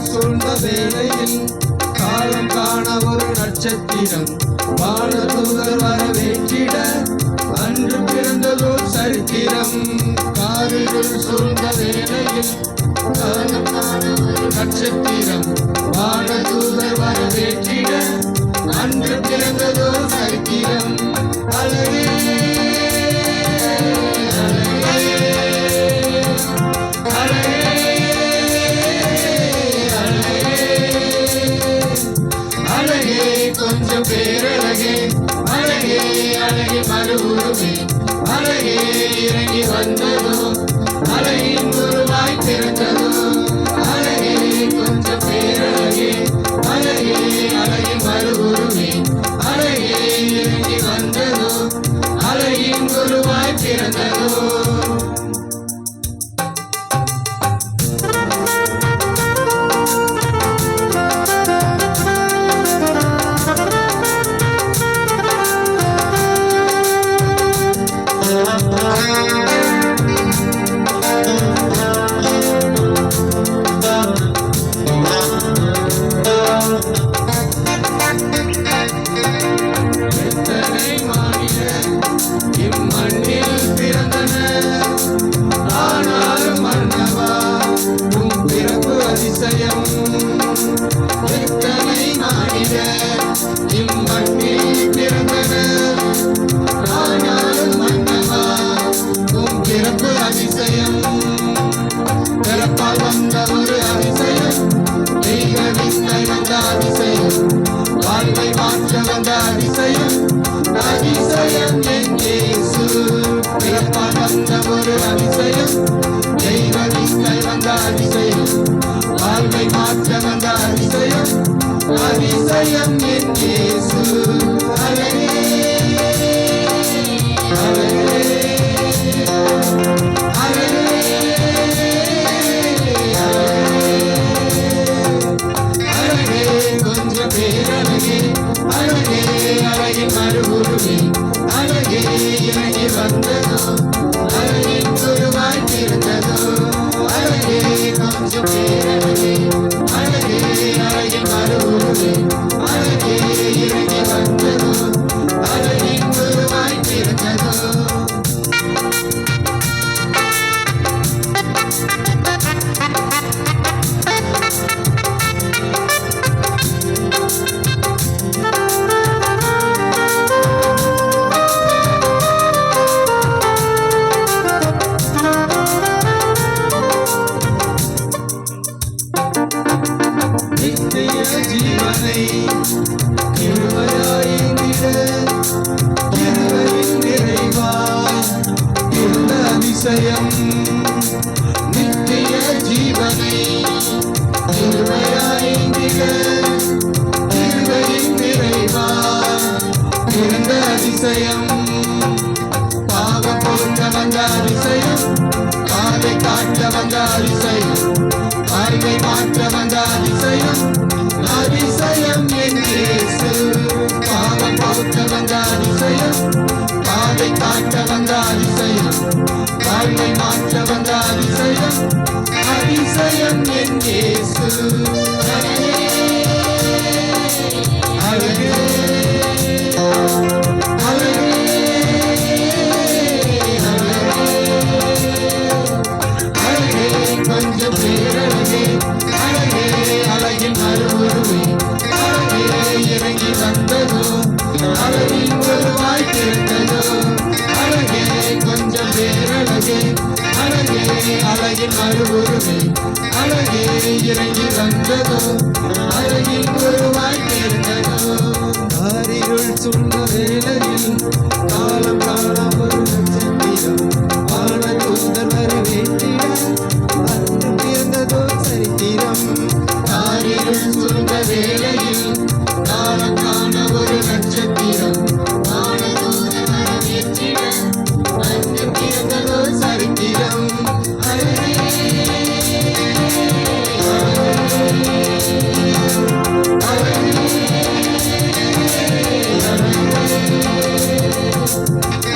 சூழ்ந்த வேளையில் காலம் காண ஒரு நட்சத்திரம் வானதூதர் வரவேற்றிட அன்று பிறந்ததோர் சரித்திரம். காரிருள் சூழ்ந்த வேளையில் காலம் காண ஒரு நட்சத்திரம் வானதூதர் வரவேற்றிட அன்று பிறந்ததோர் சரித்திரம். அழகே கொஞ்சம் பேரழகே அழகே அழகே மறுவுருவே அழகே இறங்கி வந்ததோ அழகின் குருவாய் பிறந்ததோ அழகே கொஞ்சம் பேரழகே அழகே அழகே மறுவுருவே அழகே இறங்கி வந்ததோ அழகின் குருவாய் பிறந்ததோ. வாழ்வை மாற்ற வந்த அதிசயம் அதிசயம் என் இயேசு. பிறப்பால் வந்த ஒரு அதிசயம் தெய்வத்தை வந்த அதிசயம் வாழ்வை மாற்ற வந்த அதிசயம் அதிசயம் என் இயேசு. அழகே அழகே மறுவுருவே அழகே இறங்கி வந்ததோ அழகின் குருவாய் பிறந்ததோ அழகே கொஞ்சம் பேரழகே அழகே அழகின் மறுவுருவே அழகே இறங்கி வந்ததோ அழகின் குருவாய் பிறந்ததோ. ஜீவனை இருவராய்ந்திட இருவரின் நிறைவாய் இருந்த அதிசயம். நித்திய ஜீவனை இருவராய்ந்திட இருவரின் நிறைவாய் இருந்த அதிசயம். பாவம் போக்க வந்த அதிசயம் பாதை காட்ட வந்த அதிசயம் வாழ்வை மாற்ற வந்த அதிசயம் அதிசயம் என் இயேசு. பாவம் போக்க வந்த அதிசயம் பாதை காட்ட வந்த அதிசயம் வாழ்வை மாற்ற வந்த அதிசயம் அதிசயம் என் இயேசு. அழகே அழகே கொஞ்சம் பேரழகே அழகே அழகின் மறுவுருவே அழகே இறங்கி வந்ததோ அழகின் குருவாய் பிறந்ததோ அழகே கொஞ்சம் பேரழகே அழகே அழகின் மறுவுருவே அழகே இறங்கி வந்ததோ அழகின் குருவாய் பிறந்ததோ. காரிருள் சூழ்ந்த வேளையில் காலம் காண ஒரு நட்சத்திரம் வானதூதர் வரவேற்றிட அன்று பிறந்ததோ சரித்திரம். காரிருள் சூழ்ந்த வேளையில் காலம் காண ஒரு நட்சத்திரம் வானதூதர் வரவேற்றிட அன்று பிறந்ததோ சரித்திரம். அழகே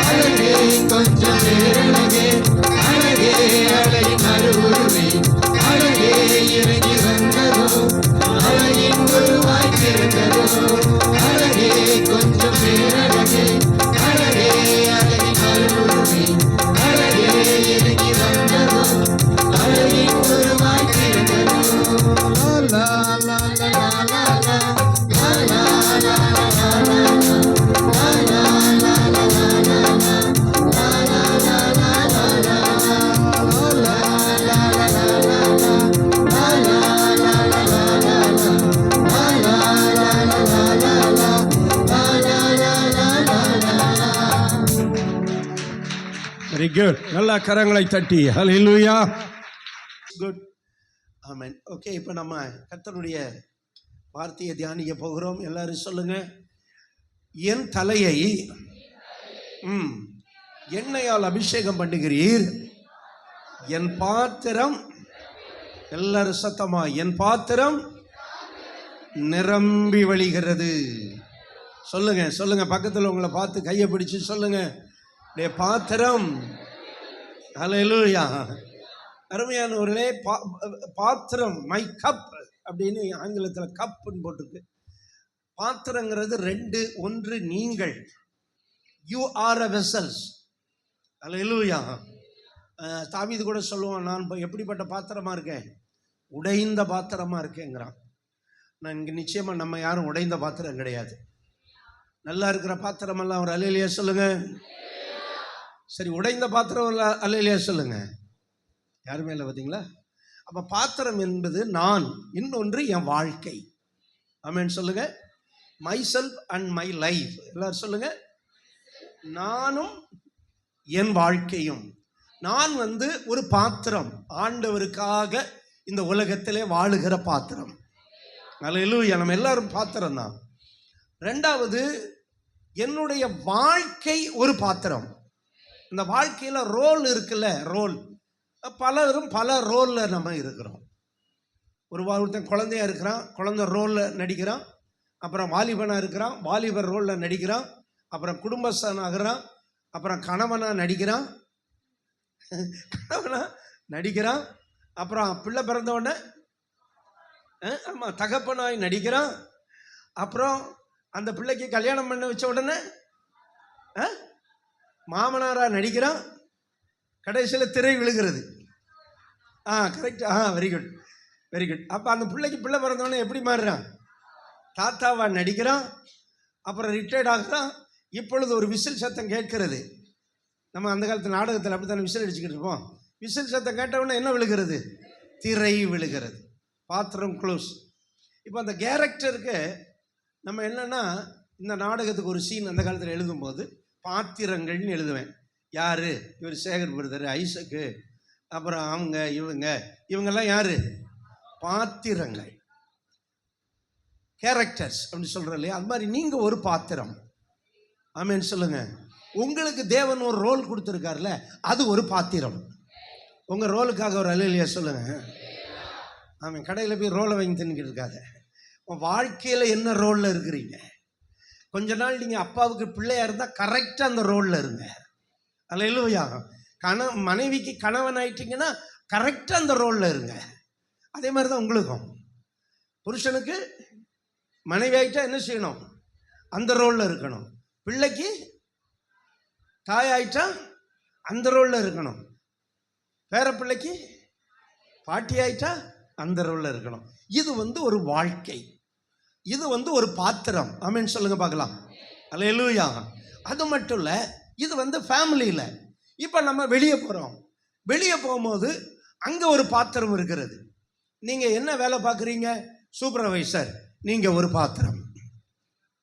அழகே குட். நல்லா கரங்களை தட்டி ஹல்லேலூயா. குட். ஆமென். ஓகே, இப்போ நம்ம கர்த்தருடைய வார்த்தையை தியானிக்க போகிறோம். எல்லாரும் சொல்லுங்க. என் தலையை எண்ணெயால் அபிஷேகம் பண்ணுகிறீர், என் பாத்திரம், எல்லாரும் சத்தமா, என் பாத்திரம் நிரம்பி வழிகிறது. சொல்லுங்க சொல்லுங்க, பக்கத்தில் உங்களை பார்த்து கையை பிடிச்சு சொல்லுங்க, பாத்திரம். ஹல்லேலூயா. அருமையானவர்களே, பாத்திரம், மை கப் அப்படின்னு ஆங்கிலத்தில் கப்னு போட்டிருக்கு. பாத்திரங்கிறது ரெண்டு. ஒன்று நீங்கள், யூ ஆர் அ வெசல்ஸ். ஹல்லேலூயா. தாவீது கூட சொல்லுவான், நான் எப்படிப்பட்ட பாத்திரமா இருக்கேன், உடைந்த பாத்திரமா இருக்கேங்கிறான். நான் இங்கே நிச்சயமாக நம்ம யாரும் உடைந்த பாத்திரம் கிடையாது. நல்லா இருக்கிற பாத்திரமெல்லாம் ஒரு அல்லேலூயா சொல்லுங்க. சரி, உடைந்த பாத்திரம் அல்லேலூயா சொல்லுங்க. யாருமே இல்லை, பார்த்தீங்களா? அப்போ பாத்திரம் என்பது நான், இன்னொன்று என் வாழ்க்கை. ஆமென் சொல்லுங்க. My self and my life. எல்லாரும் சொல்லுங்க, நானும் என் வாழ்க்கையும். நான் ஒரு பாத்திரம், ஆண்டவருக்காக இந்த உலகத்திலே வாழுகிற பாத்திரம். அல்லேலூயா. நம்ம எல்லாரும் பாத்திரம் தான். ரெண்டாவது, என்னுடைய வாழ்க்கை ஒரு பாத்திரம். இந்த வாழ்க்கையில் ரோல் இருக்குல்ல, ரோல். பலரும் பல ரோலில் நம்ம இருக்கிறோம். ஒருத்தன் குழந்தையா இருக்கிறான், குழந்தை ரோலில் நடிக்கிறான். அப்புறம் வாலிபனாக இருக்கிறான், வாலிபர் ரோலில் நடிக்கிறான். அப்புறம் குடும்பஸ்தன் ஆகிறான். அப்புறம் கணவனாக நடிக்கிறான், அப்புறம் பிள்ளை பிறந்த உடனே ஆமாம் தகப்பனாய் நடிக்கிறான். அப்புறம் அந்த பிள்ளைக்கு கல்யாணம் பண்ண வச்ச உடனே மாமனாராக நடிக்கிறான். கடைசியில் திரை விழுகிறது. Correct. Very good, very good. அப்போ அந்த பிள்ளைக்கு பிள்ளை பிறந்தவொடனே எப்படி மாறுறான், தாத்தாவாக நடிக்கிறான். அப்புறம் ரிட்டையர்ட் ஆகுறான். இப்பொழுது ஒரு விசில் சத்தம் கேட்கிறது. நம்ம அந்த காலத்து நாடகத்தில் அப்படி தானே விசில் அடிச்சுக்கிட்டு இருப்போம். விசில் சத்தம் கேட்டவுடனே என்ன விழுகிறது, திரை விழுகிறது, பாத்திரம் க்ளோஸ். இப்போ அந்த கேரக்டருக்கு நம்ம என்னன்னா, இந்த நாடகத்துக்கு ஒரு சீன் அந்த காலத்தில் எழுதும்போது பாத்திரங்கள்னு எழுதுவேன். யார், இவர் சேகர் பிரதர், ஐசக்கு, அப்புறம் அவங்க இவங்கெல்லாம் யார், பாத்திரங்கள், கேரக்டர்ஸ் அப்படின்னு சொல்கிறோம் இல்லையா? அது மாதிரி நீங்கள் ஒரு பாத்திரம். ஆமென் சொல்லுங்க. உங்களுக்கு தேவன் ஒரு ரோல் கொடுத்துருக்காருல, அது ஒரு பாத்திரம். உங்கள் ரோலுக்காக ஒரு அல்லேலூயா சொல்லுங்க. ஆமாம். கடையில் போய் ரோலை வாங்கி தின்னுக்கிட்டு இருக்காத. உன் வாழ்க்கையில் என்ன ரோலில் இருக்கிறீங்க? கொஞ்ச நாள் நீங்கள் அப்பாவுக்கு பிள்ளையாக இருந்தால் கரெக்டாக அந்த ரோலில் இருங்க. அல்லேலூயா. மனைவிக்கு கணவன் ஆயிட்டீங்கன்னா கரெக்டாக அந்த ரோலில் இருங்க. அதே மாதிரி தான் உங்களுக்கும். புருஷனுக்கு மனைவி ஆகிட்டா என்ன செய்யணும், அந்த ரோலில் இருக்கணும். பிள்ளைக்கு தாய் ஆயிட்டா அந்த ரோலில் இருக்கணும். பேர பிள்ளைக்கு பாட்டி ஆயிட்டா அந்த ரோலில் இருக்கணும். இது ஒரு வாழ்க்கை, இது ஒரு பாத்திரம். ஆமென் சொல்லுங்க பார்க்கலாம். அல்லேலூயா. அது மட்டும் இல்லை, இது ஃபேமிலியில். இப்போ நம்ம வெளியே போகிறோம். வெளியே போகும்போது அங்கே ஒரு பாத்திரம் இருக்கிறது. நீங்கள் என்ன வேலை பார்க்குறீங்க, சூப்பர்வைசர், நீங்கள் ஒரு பாத்திரம்.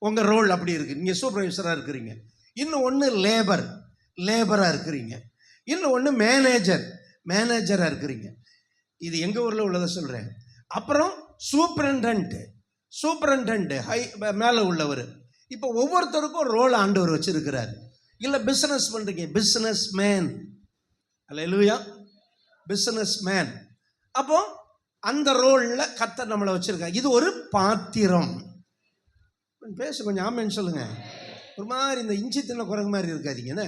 உங்கள் ரோல் அப்படி இருக்குது, நீங்கள் சூப்பர்வைசராக இருக்கிறீங்க. இன்னும் ஒன்று லேபராக இருக்கிறீங்க. இன்னும் ஒன்று மேனேஜராக இருக்கிறீங்க. இது எங்கள் ஊரில் உள்ளதை சொல்கிறேன். அப்புறம் சூப்பரண்டன்ட் ஹை மேலே உள்ளவர். இப்போ ஒவ்வொருத்தருக்கும் ஒரு ரோல் ஆண்டவர் வச்சிருக்கிறார். இல்லை பிஸ்னஸ் பண்ணுறீங்க, business man. Hallelujah. Business man. அப்போ அந்த ரோலில் கர்த்தர் நம்மளை வச்சிருக்காங்க. இது ஒரு பாத்திரம். பேச கொஞ்சம் ஆமென் சொல்லுங்க. ஒரு மாதிரி இந்த இஞ்சி தின்ன குரங்கு மாதிரி இருக்காதீங்கன்னு,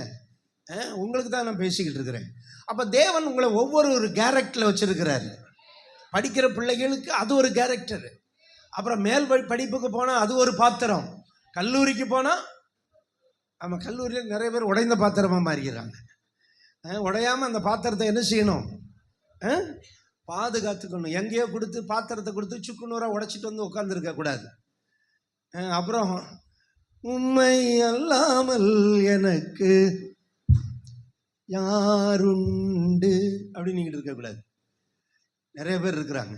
உங்களுக்கு தான் நான் பேசிக்கிட்டு இருக்கிறேன். அப்போ தேவன் உங்களை ஒரு கேரக்டரில் வச்சிருக்கிறாரு. படிக்கிற பிள்ளைகளுக்கு அது ஒரு கேரக்டர். அப்புறம் மேல் படிப்புக்கு போனால் அது ஒரு பாத்திரம். கல்லூரிக்கு போனால், ஆமாம், கல்லூரியில் நிறைய பேர் உடைந்த பாத்திரமாக மாறிக்கிறாங்க. உடையாமல் அந்த பாத்திரத்தை என்ன செய்யணும், பாதுகாத்துக்கணும். எங்கேயோ கொடுத்து பாத்திரத்தை கொடுத்து சுக்குநூறாக உடைச்சிட்டு வந்து உட்காந்துருக்க கூடாது. அப்புறம் உம்மை அல்லாமல் எனக்கு யாருண்டு அப்படின்னு நீங்கள் இருக்கக்கூடாது. நிறைய பேர் இருக்கிறாங்க.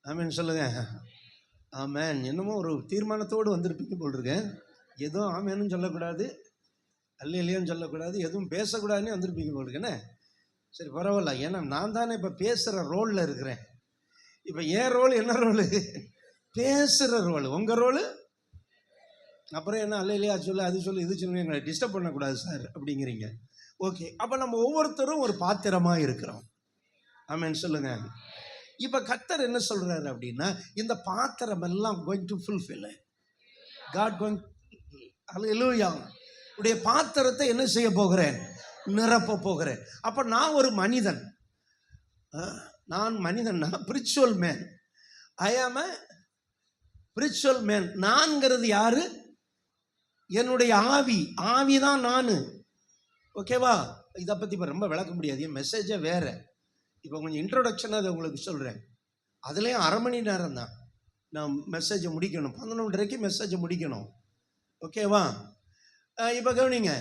ஆமென் சொல்லுங்க. ஆமென். என்னமோ ஒரு தீர்மானத்தோடு வந்திருப்பீங்க போல் இருக்கேன். ஏதோ ஆமேன்னு சொல்லக்கூடாது, அல்ல இல்லையான்னு சொல்லக்கூடாது, எதுவும் பேசக்கூடாதுன்னு வந்திருப்பீங்க உங்களுக்கு. என்ன சரி பரவாயில்ல, ஏன்னா நான் தானே இப்போ பேசுகிற ரோலில் இருக்கிறேன். இப்போ என் ரோல் என்ன ரோலு? பேசுகிற ரோல். உங்கள் ரோலு அப்புறம் என்ன அல்ல இல்லையா சொல்லு, அது சொல்லு, இது சொல்லு, எங்களை டிஸ்டர்ப் பண்ணக்கூடாது சார் அப்படிங்கிறீங்க. ஓகே, அப்போ நம்ம ஒவ்வொருத்தரும் ஒரு பாத்திரமாக இருக்கிறோம். ஆமென் சொல்லுங்க. இப்போ கர்த்தர் என்ன சொல்கிறாரு அப்படின்னா, இந்த பாத்திரம் எல்லாம் going to fulfil God going. Hallelujah. உடைய பாத்திரத்தை என்ன செய்ய போகிறேன்? நிரப்ப போகிறேன். அப்போ நான் ஒரு மனிதன். நான் மனிதன்னா ஸ்பிரிச்சுவல் மேன். ஐ ஆம் a ஸ்பிரிச்சுவல் மேன். நான்கிறது யாரு? என்னுடைய ஆவி. ஆவி தான் நான். ஓகேவா? இதை பற்றி இப்போ ரொம்ப விளக்க முடியாது, என் மெசேஜே வேறு. இப்போ கொஞ்சம் இன்ட்ரோடக்ஷனாக அதை உங்களுக்கு சொல்கிறேன். அதுலேயும் 1/2 மணி நேரம் தான் நான் மெசேஜை முடிக்கணும். 11:30க்கு மெசேஜை முடிக்கணும். ஓகேவா? இப்போ கவனிங்க.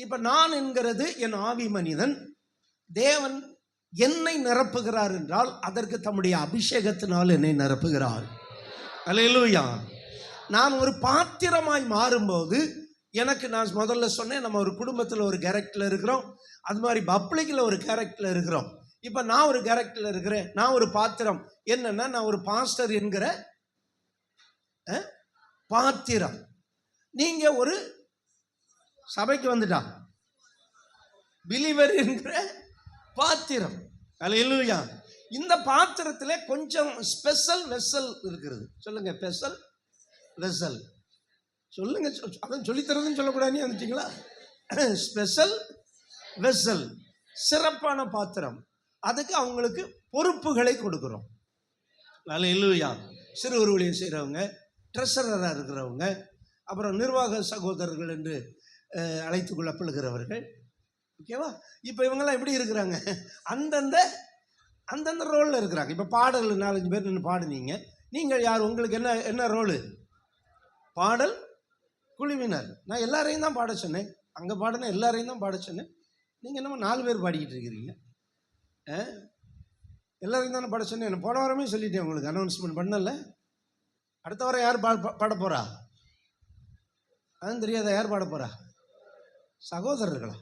இப்போ நான் என்கிறது என் ஆவி மனிதன். தேவன் என்னை நிரப்புகிறார் என்றால் அதற்கு தம்முடைய அபிஷேகத்தினால் என்னை நிரப்புகிறார். அல்லேலூயா. நான் ஒரு பாத்திரமாய் மாறும்போது எனக்கு, நான் முதல்ல சொன்னேன், நம்ம ஒரு குடும்பத்தில் ஒரு கேரக்டரில் இருக்கிறோம். அது மாதிரி பப்ளிக்கில் ஒரு கேரக்டரில் இருக்கிறோம். இப்போ நான் ஒரு கேரக்டரில் இருக்கிறேன். நான் ஒரு பாத்திரம். என்னன்னா, நான் ஒரு பாஸ்டர் என்கிற பாத்திரம். நீங்க ஒரு சபைக்கு வந்துட்டா பிலீவர் என்கிற பாத்திரம். அல்லேலூயா. இந்த பாத்திரத்தில் கொஞ்சம் ஸ்பெஷல் வெசல் இருக்கிறது. சொல்லுங்க, ஸ்பெஷல் வெசல். சொல்லுங்க, அதான் சொல்லித்தரதுன்னு சொல்லக்கூடாதுன்னு வந்துட்டீங்களா? ஸ்பெஷல் வெசல், சிறப்பான பாத்திரம். அதுக்கு அவங்களுக்கு பொறுப்புகளை கொடுக்குறோம். அல்லேலூயா. சிறு ஊழியம் செய்கிறவங்க, ட்ரெஷரராக இருக்கிறவங்க, அப்புறம் நிர்வாக சகோதரர்கள் என்று அழைத்து கொள்ளப்படுகிறவர்கள். ஓகேவா? இப்போ இவங்கெல்லாம் எப்படி இருக்கிறாங்க? அந்தந்த ரோலில் இருக்கிறாங்க. இப்போ பாடல் 4-5 பேர் நின்று பாடுனீங்க. நீங்கள் யார்? உங்களுக்கு என்ன ரோலு? பாடல் குழுவினர். நான் எல்லாரையும் தான் பாட சொன்னேன். அங்கே பாடின எல்லாரையும் தான் பாட சொன்னேன். நீங்கள் என்னமோ 4 பேர் பாடிக்கிட்டு இருக்கிறீங்க. எல்லாரையும் தானே பாட சொன்னேன். போன வாரமே சொல்லிட்டேன் உங்களுக்கு, அனௌன்ஸ்மெண்ட் பண்ணல. அடுத்த வாரம் யார் பாட போகிறா? அதுவும் தெரியாத. யார் பாட போகிறா? சகோதரர்களா?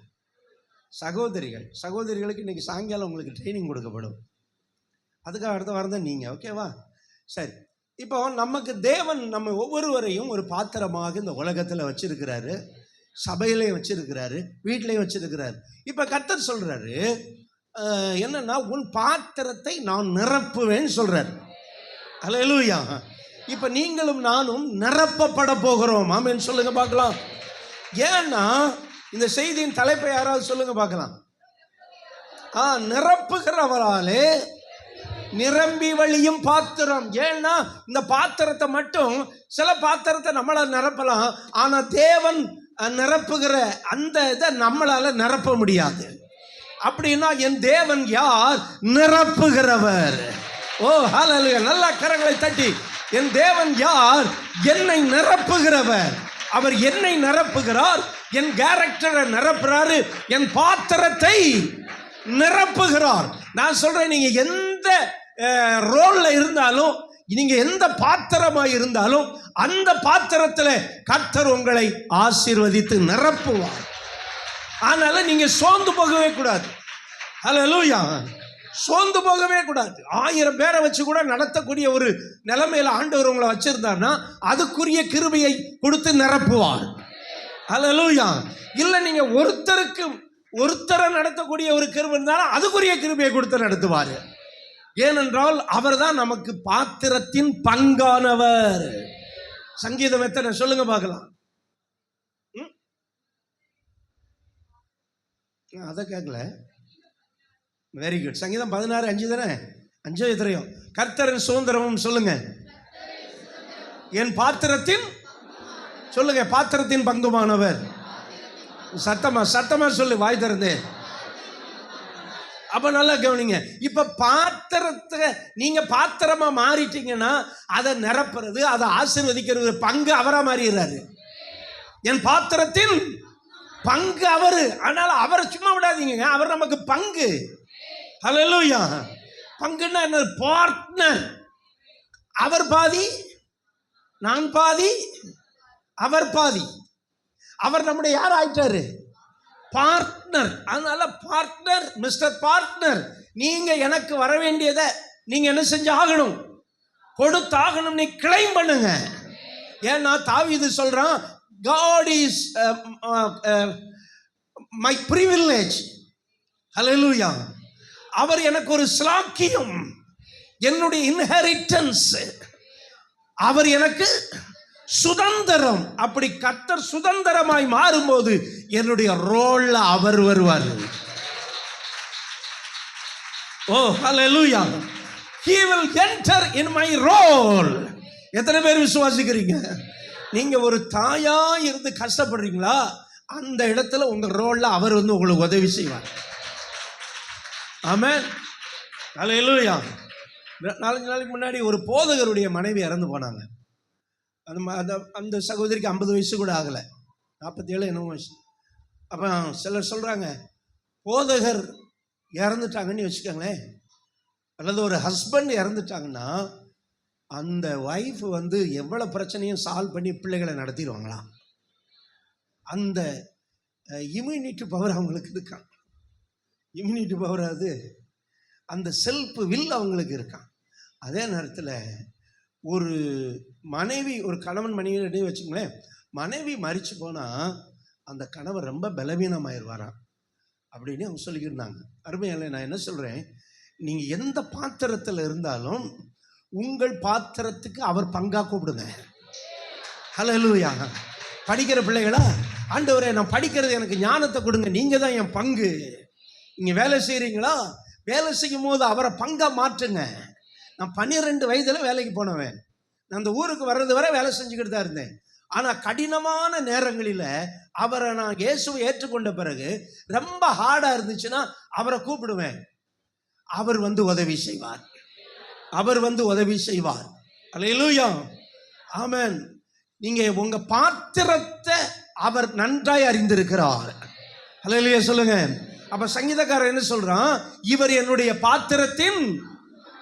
சகோதரிகள். சகோதரிகளுக்கு இன்றைக்கி சாயங்காலம் உங்களுக்கு ட்ரைனிங் கொடுக்கப்படும். அதுக்காக அடுத்த வாரம் தான் நீங்கள். ஓகேவா? சரி. இப்போ நமக்கு தேவன் நம்ம ஒவ்வொருவரையும் ஒரு பாத்திரமாக இந்த உலகத்தில் வச்சிருக்கிறாரு. சபையிலையும் வச்சிருக்கிறாரு, வீட்டிலையும் வச்சிருக்கிறாரு. இப்போ கர்த்தர் சொல்கிறாரு என்னன்னா, உன் பாத்திரத்தை நான் நிரப்புவேன்னு சொல்கிறார். அல்லேலூயா. இப்போ நீங்களும் நானும் நிரப்பப்பட போகிறோம். ஆமென் சொல்லுங்க பார்க்கலாம். ஏன்னா இந்த செய்தியின் தலைப்பை யாராவது சொல்லுங்க பார்க்கலாம். நிரப்புகிறவராலே நிரம்பி வழியும் பாத்திரம். ஏன்னா இந்த பாத்திரத்தை மட்டும், சில பாத்திரத்தை நம்மளால நிரப்பலாம், ஆனால் தேவன் நிரப்புகிற அந்த இதை நம்மளால நிரப்ப முடியாது. அப்படின்னா என் தேவன் யார்? நிரப்புகிறவர். ஓ ஹல்லேலூயா. நல்ல கரங்களை தட்டி, என் தேவன் யார்? என்னை நிரப்புகிறவர். அவர் என்னை நிரப்புகிறார், என் கேரக்டரை நிரப்புறாரு, என் பாத்திரத்தை நிரப்புகிறார். நான் சொல்றேன், நீங்க எந்த ரோல்ல இருந்தாலும், நீங்க எந்த பாத்திரமாய் இருந்தாலும், அந்த பாத்திரத்தில் கர்த்தர் உங்களை ஆசீர்வதித்து நிரப்புவார். அதனால நீங்க சோர்ந்து போகவே கூடாது. அல்லேலூயா. சோர்ந்து போகவே கூடாது. 1000 பேரை வச்சு கூட நடத்தக்கூடிய ஒரு நிலைமையில ஆண்டவர் உங்களை வச்சிருந்தாருன்னா அதுக்குரிய கிருபையை கொடுத்து நிரப்புவார். அல்லேலூயா. இல்லை நீங்க ஒருத்தரை நடத்தக்கூடிய ஒரு கிருபை இருந்தாலும் அதுக்குரிய கிருபையை கொடுத்து நடத்துவார். ஏனென்றால் அவர் தான் நமக்கு பாத்திரத்தின் பங்கானவர். சங்கீதம் எத்தனை சொல்லுங்க பார்க்கலாம். அதை கேட்கல. Very good. சங்கீதம் 16:5 தானே? 5 எத்தனையோ? கர்த்தரின் சுதந்திரமும் சொல்லுங்க. என் பாத்திரத்தின் சொல்லுங்க, பாத்திரத்தின் பங்குமானவர். சத்தமா சொல்லு, வாய் திறந்து. அப்ப நல்லா கவனிங்க. இப்ப பாத்திரத்தை நீங்க பாத்திரமா மாறிட்டீங்கன்னா அதை நிரப்புறது, அதை ஆசீர்வதிக்கிறது பங்கு அவரா மாறிடுறாரு. என் பாத்திரத்தின் பங்கு அவரு. அதனால அவரை சும்மா விடாதீங்க, அவர் நமக்கு பங்கு. ஹல்லேலூயா. பங்குன்னா என்ன? பார்ட்னர். அவர் பாதி, நான் பாதி, அவர் பாதி. அவர் நம்முடைய யார் ஆயிட்டாரு? பார்ட்னர். அதனால பார்ட்னர், மிஸ்டர் பார்ட்னர், நீங்க எனக்கு வர வேண்டியதை நீங்க என்ன செஞ்சு ஆகணும், கொடுத்தாகணும், நீ கிளைம் பண்ணுங்க. ஏன்னா தாவீது சொல்றான், God is my privilege. ஹல்லேலூயா. அவர் எனக்கு ஒரு ஸ்லாக்கியம், என்னுடைய இன்ஹெரிட்டன்ஸ், அவர் எனக்கு சுதந்திரம். அப்படி கர்த்தர் சுதந்திரமாய் மாறும்போது என்னுடைய ரோல்ல அவர் வருவார். ஓ ஹல்லேலூயா. He will enter in my role. எத்தனை பேர் விசுவாசிக்கிறீங்க? நீங்க ஒரு தாயா இருந்து கஷ்டப்படுறீங்களா, அந்த இடத்துல உங்க ரோல்ல அவர் வந்து உங்களுக்கு உதவி செய்வார். ஆமென். ஹல்லேலூயா. 4 நாளைக்கு முன்னாடி ஒரு போதகருடைய மனைவி இறந்து போனாங்க. அந்த சகோதரிக்கு 50 வயசு கூட ஆகலை, 47 என்னமோ வயசு. அப்போ சிலர் சொல்கிறாங்க, போதகர் இறந்துட்டாங்கன்னு வச்சுக்கோங்களேன், அல்லது ஒரு ஹஸ்பண்ட் இறந்துட்டாங்கன்னா அந்த ஒய்ஃப் வந்து எவ்வளோ பிரச்சனையும் சால்வ் பண்ணி பிள்ளைகளை நடத்திடுவாங்களாம். அந்த இம்யூனிட்டி பவர் அவங்களுக்கு இருக்கான். இம்யூனிட்டி பவர், அது அந்த செல்ஃப் வில் அவங்களுக்கு இருக்கான். அதே நேரத்தில் ஒரு மனைவி, ஒரு கணவன் மனைவி வச்சுங்களேன், மனைவி மரிச்சு போனால் அந்த கணவர் ரொம்ப பலவீனமாயிருவாராம் அப்படின்னு அவங்க சொல்லிக்கிருந்தாங்க. அருமையால நான் என்ன சொல்கிறேன், நீங்கள் எந்த பாத்திரத்தில் இருந்தாலும் உங்கள் பாத்திரத்துக்கு அவர் பங்கா கூப்பிடுங்க. ஹல்லேலூயா. படிக்கிற பிள்ளைகளா, ஆண்டவரே நான் படிக்கிறது எனக்கு ஞானத்தை கொடுங்க, நீங்கள் தான் என் பங்கு. நீங்கள் வேலை செய்கிறீங்களா, வேலை செய்யும் போது அவரை பங்கா மாற்றுங்க. நான் 12 வயதில் வேலைக்கு போனவன். நான் அந்த ஊருக்கு வர்றது வரை வேலை செஞ்சுக்கிட்டு தான் இருந்தேன். ஆனால் கடினமான நேரங்களில் அவரை நான் இயேசுவை ஏற்றுக்கொண்ட பிறகு ரொம்ப ஹார்டாக இருந்துச்சுன்னா அவரை கூப்பிடுவேன். அவர் வந்து உதவி செய்வார். அவர் வந்து உதவி செய்வார். அல்லேலூயா. ஆமென். நீங்கள் உங்கள் பாத்திரத்தை அவர் நன்றாய் அறிந்திருக்கிறார். அல்லேலூயா சொல்லுங்க. அப்போ சங்கீதக்காரர் என்ன சொல்றான், இவர் என்னுடைய பாத்திரத்தின்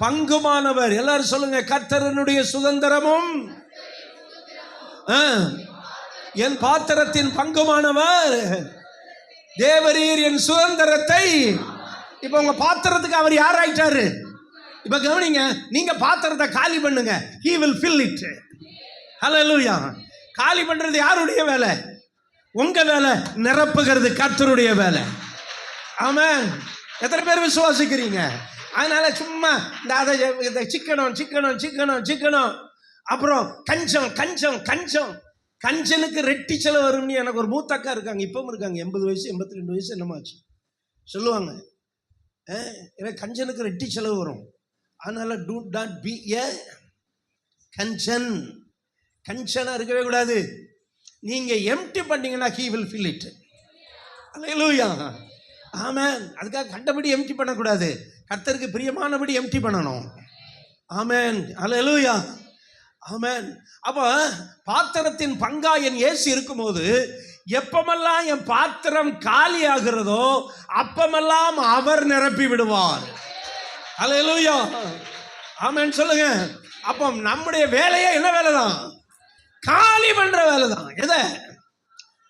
பங்குமானவர். எல்லாரும் சொல்லுங்க, கர்த்தருடைய சுதந்திரமும் என் பாத்திரத்தின் பங்குமானவர். தேவரீர் என் சுதந்திரத்தை. இப்ப உங்க பாத்திரத்துக்கு அவர் யார் ஆயிட்டாரு? இப்ப கவனிங்க, நீங்க பாத்திரத்தை காலி பண்ணுங்க, he will fill it. ஹல்லேலூயா. காலி பண்றது யாருடைய வேலை? உங்க வேலை. நிரப்புகிறது கர்த்தருடைய வேலை. ஆமென். எத்தனை பேர் விசுவாசிக்கிறீங்க? அதனால சும்மா இந்த சிக்கனம் சிக்கனம் சிக்கனம் சிக்கனம், அப்புறம் கஞ்சம் கஞ்சம் கஞ்சம், கஞ்சனுக்கு ரெட்டி செலவு வரும்னு எனக்கு ஒரு மூத்தக்கா இருக்காங்க, இப்பவும் இருக்காங்க, 80 வயசு 82 வயசு என்னமாச்சு சொல்லுவாங்க. எனக்கு கஞ்சனுக்கு ரெட்டி செலவு வரும், அதனால டூ நாட் பி ஏ கஞ்சன். கஞ்சனா இருக்கவே கூடாது. நீங்க எம்டி பண்ணீங்கன்னா he will fill it. அல்லேலூயா. ஆமென். அதுக்காக கண்டபடி எம்டி பண்ணக்கூடாது, கர்த்தருக்கு பிரியமானபடி எம்டி பண்ணணும். ஆமென். அல்லேலூயா. ஆமென். அப்போ பாத்திரத்தின் பங்கா என் இயேசு இருக்கும்போது எப்பமெல்லாம் என் பாத்திரம் காலி ஆகிறதோ அப்பமெல்லாம் அவர் நிரப்பி விடுவார். அல்லேலூயா. ஆமென் சொல்லுங்க. அப்போ நம்முடைய வேலையே என்ன வேலை தான்? காலி பண்ற வேலை தான். எதை?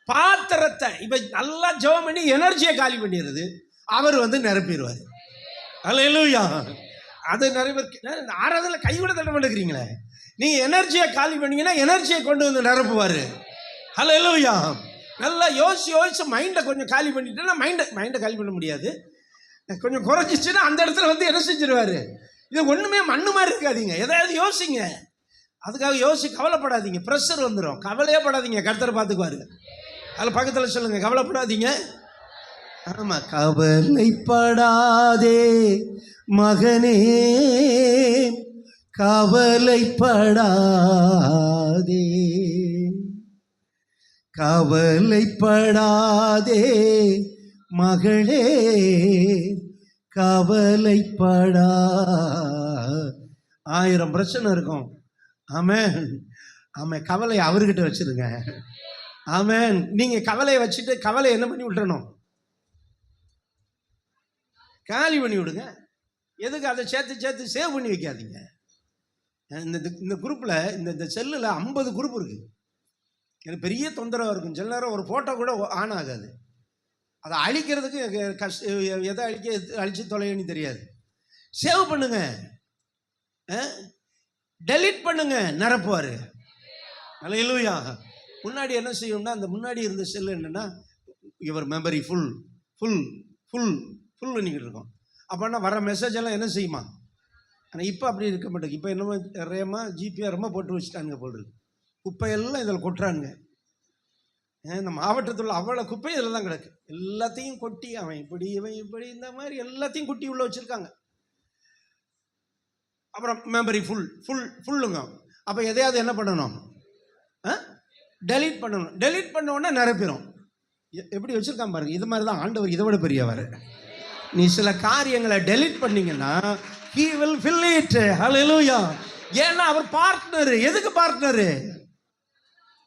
பாத்திரத்தை. இப்ப நல்லா ஜெபம் பண்ணி எனர்ஜியை காலி பண்ணிடுறது, அவர் வந்து நிரப்பிடுவார். அல்லேலூயா. அது நிறைய பேர் ஆறாவதுல கை கூட தட்ட மாட்டேங்கிறீங்களே. நீங்க எனர்ஜியை காலி பண்ணீங்கன்னா எனர்ஜியை கொண்டு வந்து நிரப்புவாரு. அல்லேலூயா. நல்லா யோசிச்சு மைண்டை கொஞ்சம் காலி பண்ணிட்டேன்னா மைண்டை காலி பண்ண முடியாது, கொஞ்சம் குறைஞ்சிச்சுன்னா அந்த இடத்துல வந்து என்ன செஞ்சிருவாரு. இது ஒண்ணுமே மண்ணு மாதிரி இருக்காதீங்க, எதாவது யோசிங்க. அதுக்காக கவலைப்படாதீங்க, ப்ரெஷர் வந்துடும். கவலையே படாதீங்க, கர்த்தரை பார்த்துக்குவாரு. அதில் பக்கத்தில் சொல்லுங்க, கவலைப்படாதீங்க. ஆமா, கவலைப்படாதே மகனே, கவலைப்படாதே, கவலைப்படாதே மகளே, கவலைப்படா. 1000 பிரச்சனை இருக்கும். ஆமென். ஆமாம், கவலையை அவர்கிட்ட வச்சிருங்க. ஆமென். நீங்க கவலையை வச்சுட்டு கவலை என்ன பண்ணி விட்டுறணும்? காலி பண்ணி விடுங்க. எதுக்கு அதை சேர்த்து சேவ் பண்ணி வைக்காதீங்க. இந்த குரூப்பில் இந்த செல்லில் 50 குரூப் இருக்குது. எனக்கு பெரிய தொந்தரவாக இருக்கும். சில நேரம் ஒரு ஃபோட்டோ கூட ஆன் ஆகாது. அதை அழிக்கிறதுக்கு எதை அழிச்சு தொலைன்னு தெரியாது. சேவ் பண்ணுங்க, டெலீட் பண்ணுங்க, நிரப்புவார். அல்லேலூயா. முன்னாடி என்ன செய்யும்னா, அந்த முன்னாடி இருந்த செல் என்னன்னா, இவர் memory full full full full பண்ணிக்கிட்டு இருக்கோம். அப்போனா வர மெசேஜ் எல்லாம் என்ன செய்யுமா? ஆனால் இப்போ அப்படி இருக்க மாட்டேங்க. இப்போ என்னமோ ரேமா ஜிபிஆர் ரொம்ப போட்டு வச்சுட்டானுங்க போல் இருக்கு. குப்பையெல்லாம் இதில் கொட்டுறானுங்க. இந்த மாவட்டத்தில் அவ்வளோ குப்பை இதில் தான் கிடக்கு. எல்லாத்தையும் கொட்டி அவன் இப்படி இவன் இப்படி இந்த மாதிரி எல்லாத்தையும் கொட்டி உள்ள வச்சுருக்காங்க. அப்புறம் மெமரி ஃபுல்லுங்க. அப்போ எதையாவது என்ன பண்ணணும்? டெலீட் பண்ணணும். டெலீட் பண்ண உடனே நிரப்பிடும். எப்படி வச்சுருக்கான் பாருங்க. இது மாதிரி தான் ஆண்டவர் இதை விட பெரியவர். நீ சில காரியங்களை டெலீட் பண்ணீங்கன்னா he will fill it. Hallelujah. ஏன்னா அவர் பார்ட்னர். எதுக்கு பார்ட்னர்?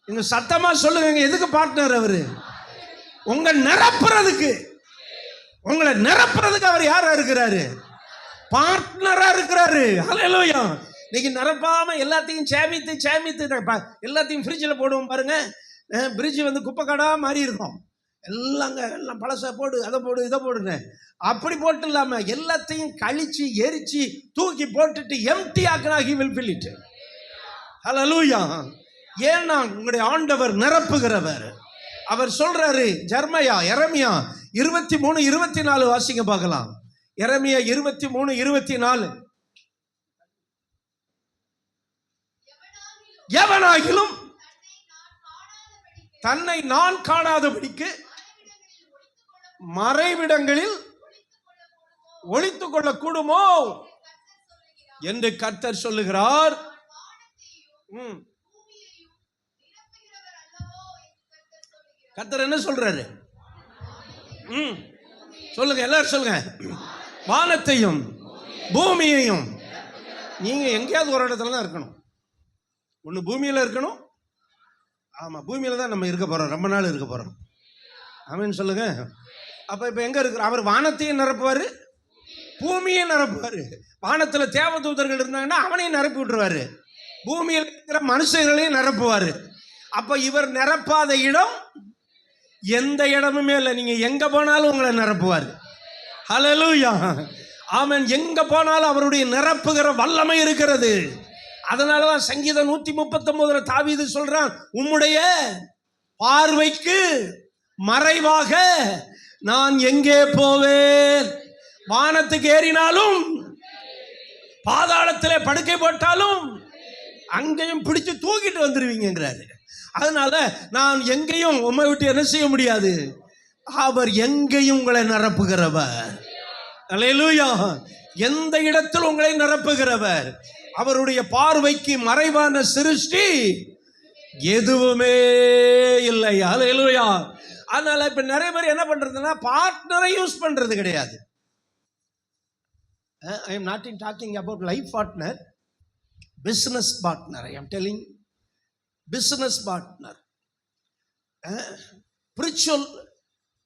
நீங்க சத்தமா சொல்லுங்க, எதுக்கு பார்ட்னர்? அவரு உங்க நிரப்புறதுக்கு, உங்களை நிரப்புறதுக்கு அவர் யாரா இருக்கிறாரு? பார்ட்னரா இருக்கிறாரு. ஹல்லேலூயா. இன்னைக்கு நிரப்பாம எல்லாத்தையும் சேமித்து எல்லாத்தையும் ஃப்ரிட்ஜில் போடுவோம் பாருங்க. ஃப்ரிட்ஜ் வந்து குப்பை கடா மாதிரி இருக்கும். எல்லாம் பழசை போடு, அதை போடு, இதை போடுங்க. அப்படி போட்டு இல்லாம எல்லாத்தையும் கழிச்சு எரிச்சு தூக்கி போட்டுட்டு எம்டி ஆக்கினா he will fill it. Hallelujah. ஏன்னா உங்களுடைய ஆண்டவர் நிரப்புகிறவர். அவர் சொல்றாரு, எரேமியா 23:24 வாசிங்க பார்க்கலாம். எரேமியா 23:24. எவனாகிலும் தன்னை நான் காணாதபடிக்கு மறைவிடங்களில் ஒளித்துக் கொள்ள கூடுமோ என்று கர்த்தர் சொல்லுகிறார். கர்த்தர் என்ன சொல்றாரு? சொல்லுங்க, எல்லாரும் சொல்லுங்க. வானத்தையும் பூமியையும். நீங்க எங்கேயாவது ஒரு இடத்துல தான் இருக்கணும். ஒன்று பூமியில் இருக்கணும். ஆமாம், பூமியில் தான் நம்ம இருக்க போகிறோம், ரொம்ப நாள் இருக்க போகிறோம். ஆமென் சொல்லுங்க. அப்போ இப்போ எங்கே இருக்கிற? அவர் வானத்தையும் நிரப்புவார், பூமியும் நிரப்புவார். வானத்தில் தேவதூதர்கள் இருந்தாங்கன்னா அவனையும் நிரப்பி விட்டுருவார். பூமியில் இருக்கிற மனுஷர்களையும் நிரப்புவார். அப்போ இவர் நிரப்பாத இடம் எந்த இடமுமே இல்லை. நீங்கள் எங்கே போனாலும் உங்களை நிரப்புவார். ஹல்லேலூயா. ஆமென். எங்கே போனாலும் அவருடைய நிரப்புகிற வல்லமை இருக்கிறது. அதனாலதான் சங்கீதம் 139 தாவீது சொல்றான், உம்முடைய பார்வைக்கு மறைவாக நான் எங்கே போவேன்? வானத்துக்கு ஏறினாலும் பாதாளத்திலே படுக்கை போட்டாலும் அங்கேயும் பிடிச்சு தூக்கிட்டு வந்துருவீங்கிறாரு. அதனால நான் எங்கேயும் உம்மை விட்டு என்ன செய்ய முடியாது. அவர் எங்கேயும் உங்களை நிரப்புகிறவர். அல்லேலூயா. எந்த இடத்தில் உங்களை நிரப்புகிறவர். அவருடைய பார்வைக்கு மறைவான சிருஷ்டி எதுவுமே இல்லை. ஹல்லேலூயா. அதனால இப்ப நிறைய பேர் என்ன பண்றதுன்னா, பார்ட்னரை யூஸ் பண்றது கிடையாது. I am not talking about life partner, business partner. I am telling business partner, spiritual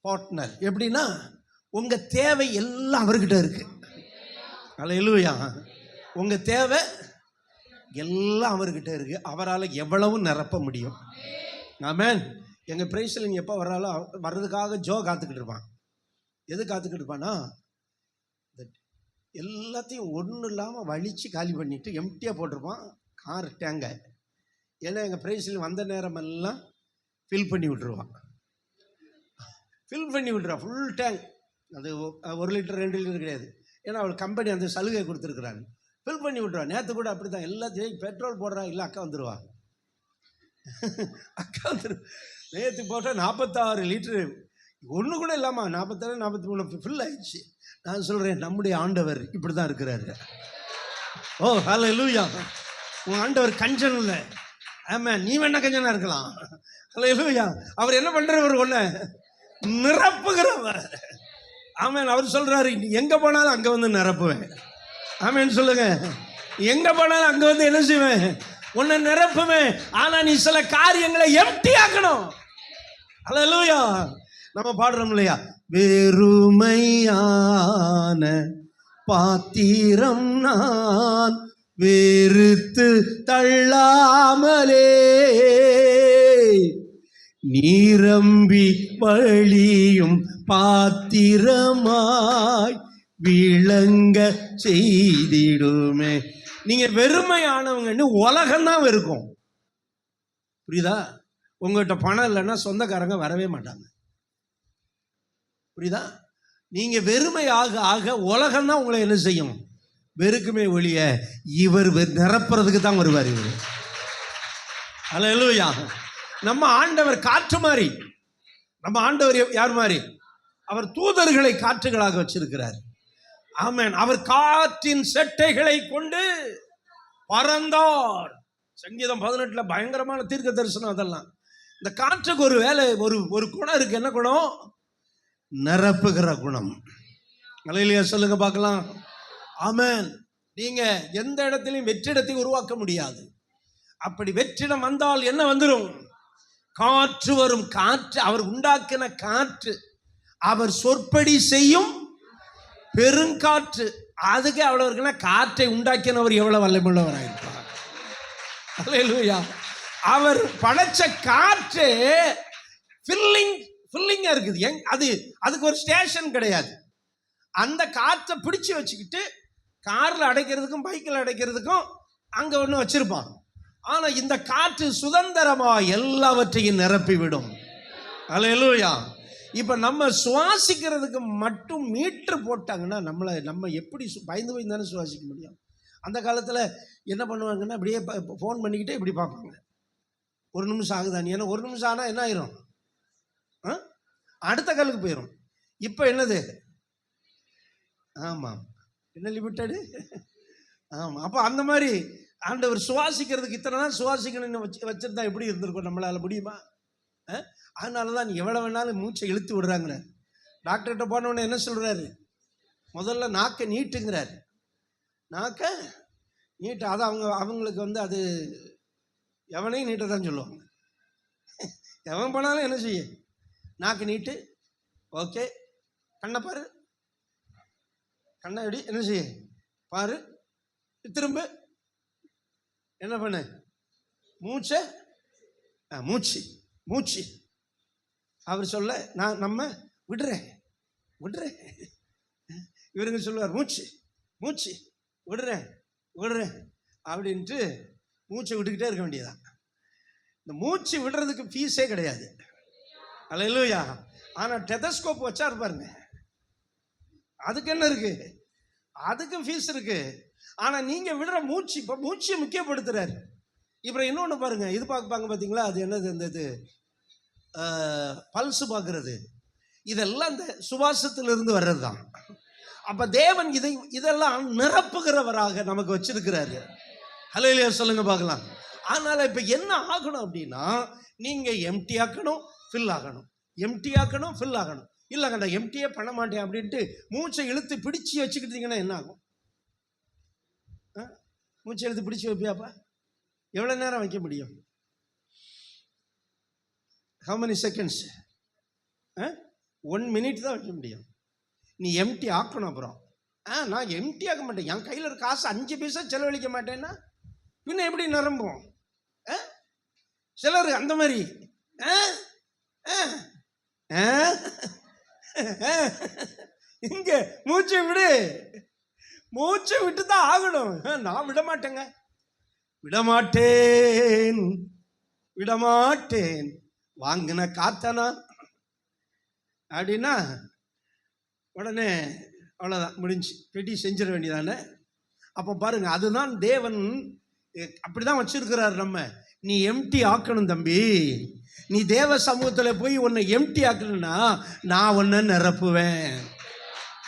partner. எப்படின்னா, உங்க தேவை எல்லாம் அவர்கிட்ட இருக்கு. ஹல்லேலூயா. உங்க தேவை எல்லாம் அவர்கிட்ட இருக்கு. அவரால் எவ்வளவு நிரப்ப முடியும். ஆமென். எங்க பிரைஸ்ல நீங்க எப்போ வர்றதுக்காக ஜோ காத்துக்கிட்டு இருப்பான். எது காத்துக்கிட்டு இருப்பான்னா, எல்லாத்தையும் ஒன்றும் இல்லாமல் வலிச்சு காலி பண்ணிட்டு எம்டியாக போட்டிருப்பான் கார் டேங்க. ஏன்னா எங்கள் பிரைஸில் வந்த நேரமெல்லாம் ஃபில் பண்ணி விட்டுருவான். Full tank. அது 1 லிட்டர் 2 லிட்டர் கிடையாது. ஏன்னா அவள் கம்பெனி அந்த சலுகை கொடுத்துருக்குறாங்க. ஃபில் பண்ணி விட்டுருவான். நேற்று கூட அப்படி தான். எல்லாத்தையும் பெட்ரோல் போடுறா, இல்லை அக்கா வந்துடுவா. அக்கா வந்துடு. நேற்று போட்டால் 46 லிட்டரு ஒன்று கூட இல்லாமல் 46 43 ஃபில் ஆயிடுச்சு. நான் சொல்கிறேன், நம்முடைய ஆண்டவர் இப்படி தான் இருக்கிறாரு. ஓ ஹல்லேலூயா. உன் ஆண்டவர் கஞ்சன் இல்லை. ஆமாம், நீ வேணா கஞ்சனாக இருக்கலாம். ஹல்லேலூயா. அவர் என்ன பண்ணுறவர்? ஒன்று நிரப்புகிறவர். ஆமென். அவர் சொல்கிறாரு, எங்கே போனாலும் அங்கே வந்து நிரப்புவேன். ஆமென் சொல்லுங்க. எங்கே போனாலும் அங்கே வந்து என்ன செய்வேன்? உன்னை நிரப்புவேன். ஆனால் நீ சில காரியங்களை எம்டி ஆக்கணும். ஹல்லேலூயா. நம்ம பாடுறோம் இல்லையா, வெறுமையான பாத்திரம் நான் வெறுத்து தள்ளாமலே நீரம்பி வழியும் பாத்திரமாய் விளங்க செய்திடுமே. நீங்க வெறுமையானவங்கன்னு உலகம்தான் வெறுக்கும். புரியுதா? உங்கள்கிட்ட பணம் இல்லைன்னா சொந்தக்காரங்க வரவே மாட்டாங்க. புரியுதா? நீங்க வெறுமை ஆக ஆக உலகம்தான் உங்களை என்ன செய்யும்? வெறுக்குமே ஒழிய இவர் நிரப்புறதுக்கு தான் வருவார். இவர் அல்லேலூயா. நம்ம ஆண்டவர் காற்று மாதிரி. நம்ம ஆண்டவர் யார் மாதிரி? அவர் தூதர்களை காற்றுகளாக வச்சிருக்கிறார். ஆமென். அவர் காற்றின் செட்டைகளை கொண்டு பறந்தார். சங்கீதம் 18 பயங்கரமான தீர்க்க தரிசனம். அதெல்லாம் இந்த காற்றுக்கு ஒரு வேலை, ஒரு குணம் இருக்கு. என்ன குணம்? நிரப்புகிற குணம். அல்லேலூயா சொல்லுங்க பார்க்கலாம். ஆமென். நீங்க எந்த இடத்திலையும் வெற்றிடத்தை உருவாக்க முடியாது. அப்படி வெற்றிடம் வந்தால் என்ன வந்துடும்? காற்று வரும். காற்று அவர் உண்டாக்கின காற்று, அவர் சொற்படி செய்யும் பெருங்காற்று. அதுக்கு அவ்வளவு இருக்குன்னா காற்றை உண்டாக்கினவர் எவ்வளவு வல்லமையுள்ளவராயிருப்பார். அல்லேலூயா. அவர் படைச்ச காற்று ஃபில்லிங்கா இருக்குது. அதுக்கு ஒரு ஸ்டேஷன் கிடையாது. அந்த காற்றை பிடிச்சு வச்சுக்கிட்டு கார்ல அடைக்கிறதுக்கும் பைக்கில் அடைக்கிறதுக்கும் அங்க ஒன்று வச்சிருப்பான். ஆனா இந்த காற்று சுதந்திரமா எல்லாவற்றையும் நிரப்பிவிடும். அல்லேலூயா. இப்ப நம்ம சுவாசிக்கிறதுக்கு மட்டும் மீட்டர் போட்டாங்கன்னா நம்ம எப்படி பயந்து போய் தானே சுவாசிக்க முடியும்? அந்த காலத்துல என்ன பண்ணுவாங்கன்னா, அப்படியே ஃபோன் பண்ணிக்கிட்டே இப்படி பார்ப்பாங்க. 1 நிமிஷம் ஆகுதானே. ஏன்னா 1 நிமிஷம் ஆனா என்ன ஆயிரும்? அடுத்த காலுக்கு போயிடும். இப்ப என்னது? ஆமாம், என்ன லிமிட்டடு. ஆமா. அப்ப அந்த மாதிரி ஆண்டவர் சுவாசிக்கிறதுக்கு இத்தனை நாள் சுவாசிக்கணும்னு வச்சிருந்தா எப்படி இருந்திருக்கும்? நம்மளால முடியுமா? அதனாலதான் எவ்வளவு வேணாலும் மூச்சை இழுத்து விடுறாங்க. டாக்டர்கிட்ட போனவொடனே என்ன சொல்றாரு? முதல்ல நாக்கை நீட்டுங்கிறாரு. நாக்க நீட்ட. அது அவங்களுக்கு அது எவனையும் நீட்டதான் சொல்லுவாங்க. எவன் போனாலும் என்ன செய்ய? நாக்கு நீட்டு. ஓகே. கண்ணை பாரு. கண்ணை எப்படி என்ன செய்ய? பாரு. திரும்ப என்ன பண்ண? மூச்சை மூச்சு. அவர் சொல்ல நம்ம விடுறேன். இவருங்க சொல்லுவார் மூச்சு விடுறேன் அப்படின்ட்டு மூச்சை விட்டுக்கிட்டே இருக்க வேண்டியதான். இந்த மூச்சு விடுறதுக்கு ஃபீஸே கிடையாது. அல்லேலூயா. ஆனா டெதஸ்கோப் வச்சா இருப்பாருங்க, அதுக்கு என்ன இருக்கு? அதுக்கு ஃபீஸ் இருக்கு. ஆனா நீங்க விடுற மூச்சு, இப்ப மூச்சை முக்கியப்படுத்துறாரு. இப்ப இன்னொன்னு பாருங்க, இது பார்ப்பாங்க பாத்தீங்களா? அது என்னது? இந்த பல்ஸ் பார்க்கறது. இதெல்லாம் இந்த சுவாசத்திலிருந்து வர்றது தான். அப்ப தேவன் இதெல்லாம் நிரப்புகிறவராக நமக்கு வச்சிருக்கிறாரு. ஹல்லேலூயா சொல்லுங்க பார்க்கலாம். அதனால இப்ப என்ன ஆகணும் அப்படின்னா, நீங்க எம்டி ஆக்கணும், ஃபில் ஆகணும். எம்டி ஆக்கணும், ஃபில் ஆகணும். இல்லை கண்டா எம்டியே பண்ண மாட்டேன் அப்படின்ட்டு மூச்சை இழுத்து பிடிச்சி வச்சுக்கிட்டீங்கன்னா என்ன ஆகும்? மூச்சை இழுத்து பிடிச்சி வைப்பியாப்பா? எவ்வளோ நேரம் வைக்க முடியும்? how many seconds? 1 minute தான் வைக்க முடியும். நீ எம்டி ஆக்கணும். அப்புறம் நான் எம்டி ஆக்க மாட்டேன், என் கையில் இருக்க காசு 5 பைசா செலவழிக்க மாட்டேன்னா பின்ன எப்படி நிரம்பும்? சிலர் அந்த மாதிரி இங்க மூச்சை விட்டு தான் ஆகணும். நான் விடமாட்டேன் வாங்கின காத்தனா அப்படின்னா உடனே அவ்வளோதான், முடிஞ்சு. பெட்டி செஞ்சிட வேண்டியதானே. அப்போ பாருங்க, அதுதான் தேவன் அப்படிதான் வச்சிருக்கிறார். நம்ம நீ எம்டி ஆக்கணும் தம்பி. நீ தேவ சமூகத்தில் போய் உன்னை எம்டி ஆக்கணும்னா நான் உன்னை நிரப்புவேன்.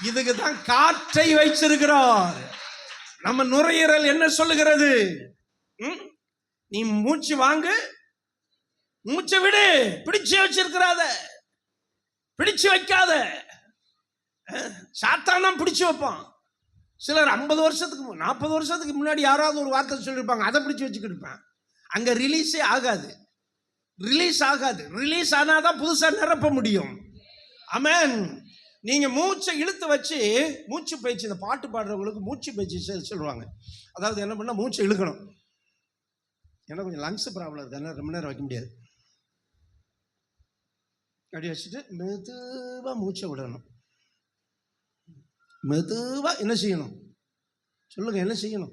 இதுக்கு தான் காற்றை வைச்சிருக்கிறார். நம்ம நுரையீரல் என்ன சொல்லுகிறது? நீ மூச்சு வாங்கு, மூச்சை விடு. பிடிச்சு வச்சிருக்கிறாத, பிடிச்சு வைக்காத. சாத்தானம் பிடிச்சு வைப்பான். சிலர் 50 வருஷத்துக்கு 40 வருஷத்துக்கு முன்னாடி யாராவது ஒரு வார்த்தை சொல்லியிருப்பாங்க, அதை பிடிச்சு வச்சுக்கிட்டு இருப்பான். அங்க ரிலீஸே ஆகாது. ரிலீஸ் ஆனாதான் புதுசா நிரப்ப முடியும். ஆமென். நீங்க மூச்சை இழுத்து வச்சு, மூச்சு பயிற்சி, இந்த பாட்டு பாடுறவங்களுக்கு மூச்சு பயிற்சி சொல்லுவாங்க. அதாவது என்ன பண்ணா, மூச்சை இழுக்கணும். எனக்கு கொஞ்சம் லங்ஸ் ப்ராப்ளம் இருக்கு, அதனால ரொம்ப நேரம் வைக்க முடியாது. அப்படி வச்சுட்டு மெதுவாக மூச்சை விடணும். மெதுவாக என்ன செய்யணும் சொல்லுங்க, என்ன செய்யணும்?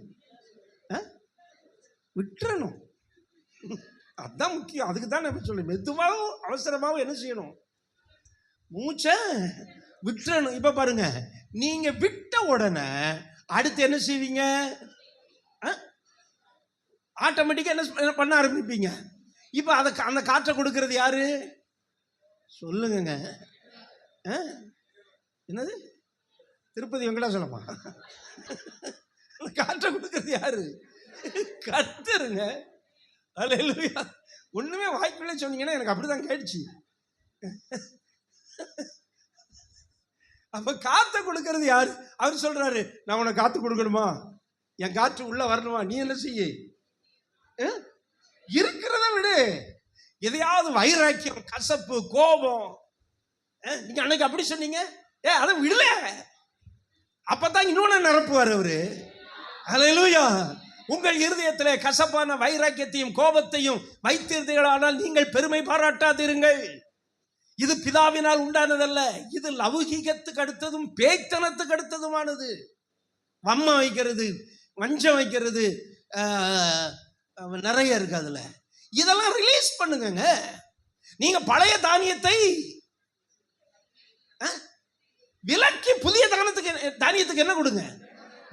விட்டுறணும். அதுதான் முக்கியம். அதுக்கு தான் நான் சொல்லு, மெதுவாகவும் அவசரமாகவும் என்ன செய்யணும்? மூச்சை விட்டுறணும். இப்போ பாருங்க, நீங்க விட்ட உடனே அடுத்து என்ன செய்வீங்க? ஆட்டோமேட்டிக்காக என்ன பண்ண ஆரம்பிப்பீங்க. இப்போ அதை அந்த காற்றை கொடுக்கறது யாரு சொல்லுங்க? என்னது? திருப்பதி வெங்கடாசலமா? காற்றை கொடுக்கறது யாரு? கர்த்தருங்க. அல்லேலூயா. ஒண்ணுமே வாய்ப்பில்லை சொன்னீங்கன்னா எனக்கு அப்படிதான் கேட்டுச்சு. அப்ப காற்றை கொடுக்கறது யாரு? அவர் சொல்றாரு, நான் உனக்கு காத்து கொடுக்கணுமா? என் காற்று உள்ள வரணுமா? நீ என்ன செய்ய? இருக்கிறத விடு. எதையாவது வைராக்கியம், கசப்பு, கோபம், நீங்க அன்னைக்கு அப்படி சொன்னீங்க, அதை விடல. அப்பதான் இன்னொன்னு நிரப்புவார் அவரு. அல்லேலூயா. உங்கள் இருதயத்திலே கசப்பான வைராக்கியத்தையும் கோபத்தையும் வைத்தீர்களானால் நீங்கள் பெருமை பாராட்டாதிருங்கள். இது பிதாவினால் உண்டானதல்ல. இது லௌகீகத்துக்கு அடுத்ததும் பேய்த்தனத்துக்கு அடுத்ததுமானது. வம்ம வைக்கிறது, வஞ்சம் வைக்கிறது நிறைய இருக்கு. அதுல இதெல்லாம் ரிலீஸ் பண்ணுங்க. நீங்க பழைய தானியத்தை விலக்கி புதிய தானியத்துக்கு என்ன கொடுங்க?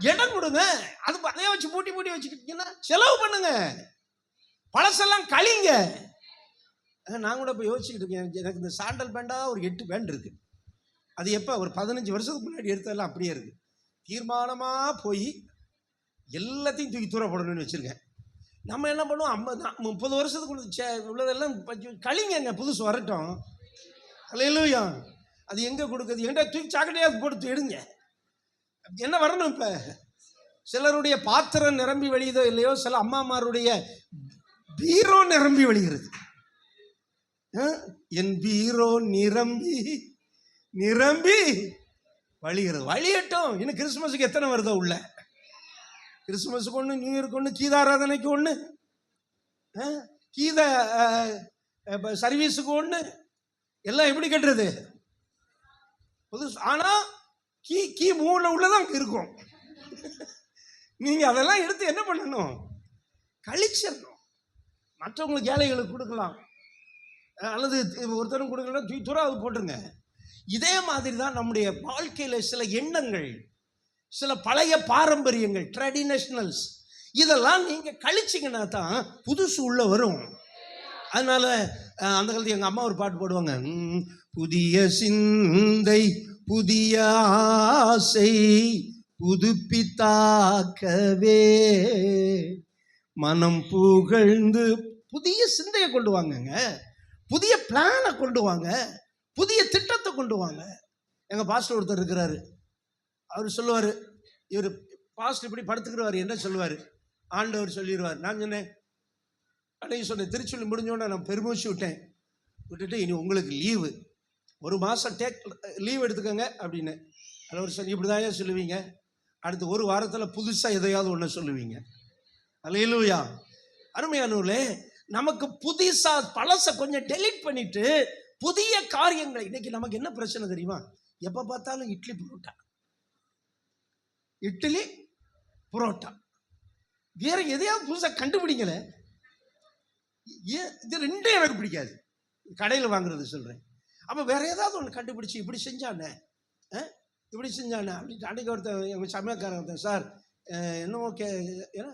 இடம் கொடுங்க. அது அதே வச்சு பூட்டி வச்சுக்கிட்டீங்கன்னா செலவு பண்ணுங்க. பழசெல்லாம் கழிங்க. நான் கூட இப்போ யோசிச்சுக்கிட்டு இருக்கேன், எனக்கு இந்த சாண்டல் பேண்டா ஒரு 8 பேண்ட் இருக்கு. அது எப்போ ஒரு 15 வருஷத்துக்கு முன்னாடி எடுத்ததெல்லாம் அப்படியே இருக்கு. தீர்மானமாக போய் எல்லாத்தையும் தூக்கி தூர போடணும்னு வச்சுருக்கேன். நம்ம என்ன பண்ணுவோம், 30 வருஷத்துக்கு உள்ளதெல்லாம் கழிங்க, புதுசு வரட்டும். அல்லேலூயா. அது எங்கே கொடுக்குறது? என்கிட்ட தூக்கி சாக்கடையாக கொடுத்து எடுங்க. என்ன வரணும்? இப்போ சிலருடைய பாத்திரம் நிரம்பி வழியுதோ இல்லையோ, சில அம்மாமாருடைய பீரோ நிரம்பி வழிகிறது. என் பீரோ நிரம்பி நிரம்பி வழிகிறது. வழியட்டும். இன்னும் கிறிஸ்துமஸுக்கு எத்தனை வருதோ உள்ள? கிறிஸ்துமஸுக்கு ஒன்று, நியூ இயருக்கு ஒன்று, கீதாராதனைக்கு ஒன்று, கீத சர்வீஸுக்கு ஒன்று, எல்லாம் எப்படி கட்டுறது? புதுசு. ஆனால் கீ மூணில் உள்ளதான் இருக்கும். நீங்கள் அதெல்லாம் எடுத்து என்ன பண்ணணும்? கழிச்சிடணும். மற்றவங்களுக்கு ஏழைகளுக்கு கொடுக்கலாம், அல்லது ஒருத்தரும் கொடுக்கலாம், தூரம் அது போட்டுருங்க. இதே மாதிரி தான் நம்முடைய வாழ்க்கையில் சில எண்ணங்கள், சில பழைய பாரம்பரியங்கள், ட்ரெடிஷனல்ஸ், இதெல்லாம் நீங்கள் கழிச்சிங்கன்னா தான் புதுசு உள்ள வரும். அதனால அந்த காலத்தில் எங்கள் அம்மா ஒரு பாட்டு பாடுவாங்க, புதிய சிந்தை புதிய ஆசை புதுப்பித்தாக்கவே மனம் புகழ்ந்து. புதிய சிந்தையை கொண்டு வாங்கங்க, புதிய பிளானை கொண்டு வாங்க, புதிய திட்டத்தை கொண்டு வாங்க. எங்கள் பாஸ்டர் ஒருத்தர் இருக்கிறாரு. அவர் சொல்லுவார், இவர் பாஸ்டர் இப்படி படுத்துக்கிறவார், என்ன சொல்லுவார்? ஆண்டவர் சொல்லிடுவார். நான் சொன்னேன், அன்னைக்கு சொன்னேன், திருச்சொல்லி முடிஞ்சோடனே நான் பெருமூச்சு விட்டுட்டு இனி உங்களுக்கு லீவு, 1 மாதம் லீவ் எடுத்துக்கோங்க அப்படின்னு. அதில் ஒரு சொல்லி, இப்படி தான் சொல்லுவீங்க, அடுத்து 1 வாரத்தில் புதுசாக எதையாவது ஒன்று சொல்லுவீங்க. அல்லேலூயா. அருமையானவர்களே, நமக்கு புதுசாக பழசை கொஞ்சம் டெலீட் பண்ணிட்டு புதிய காரியங்களை. இன்னைக்கு நமக்கு என்ன பிரச்சனை தெரியுமா? எப்போ பார்த்தாலும் இட்லி புரோட்டா, வேற எதையாவது புதுசாக கண்டுபிடிக்கல. இது ரெண்டும் எனக்கு பிடிக்காது, கடையில் வாங்குறது சொல்கிறேன். அப்போ வேற ஏதாவது ஒன்று கண்டுபிடிச்சி இப்படி செஞ்சானே அப்படின்ட்டு. அன்றைக்கி ஒருத்தர் எங்கள் சமயக்காரன் ஒருத்தன், சார் என்னமோ ஏன்னா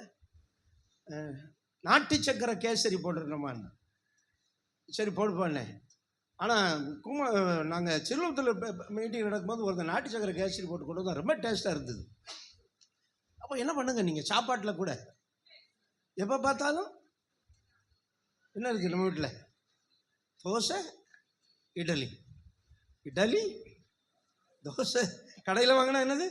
நாட்டு சக்கரை கேசரி போட்டுருந்தோமான்னு. சரி போடுப்பானே. ஆனால் நாங்கள் சிறுவத்தில் மீட்டிங் நடக்கும்போது ஒருத்தர் நாட்டு சக்கரை கேசரி போட்டு கொண்டு வந்தால் ரொம்ப டேஸ்ட்டாக இருந்தது. அப்போ என்ன பண்ணுங்க, நீங்கள் சாப்பாட்டில் கூட எப்போ பார்த்தாலும் என்ன இருக்குது நம்ம வீட்டில்? தோசை, இட்லி, தோசை. கடையில் வாங்கினா என்னது?